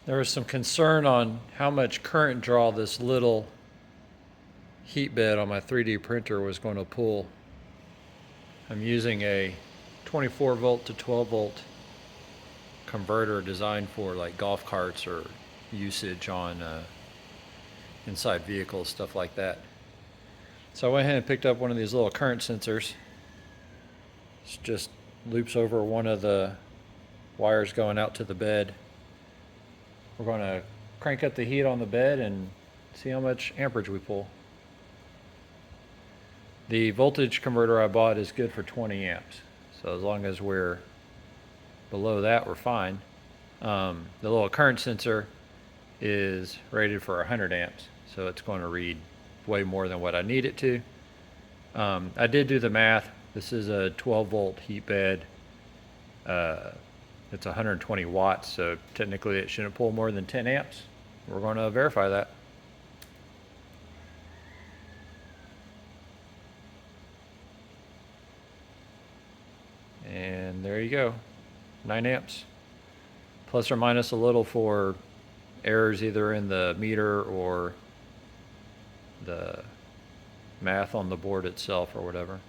There was some concern on how much current draw this little heat bed on my 3D printer was going to pull. I'm using a 24 volt to 12 volt converter designed for like golf carts or usage on inside vehicles, stuff like that. So I went ahead and picked up one of these little current sensors. It just loops over one of the wires going out to the bed. We're going to crank up the heat on the bed and see how much amperage we pull. The voltage converter I bought is good for 20 amps. So as long as we're below that, we're fine. The little current sensor is rated for 100 amps. So it's going to read way more than what I need it to. I did do the math. This is a 12 volt heat bed. It's 120 watts, so technically it shouldn't pull more than 10 amps. We're going to verify that. And there you go, 9 amps. Plus or minus a little for errors either in the meter or the math on the board itself or whatever.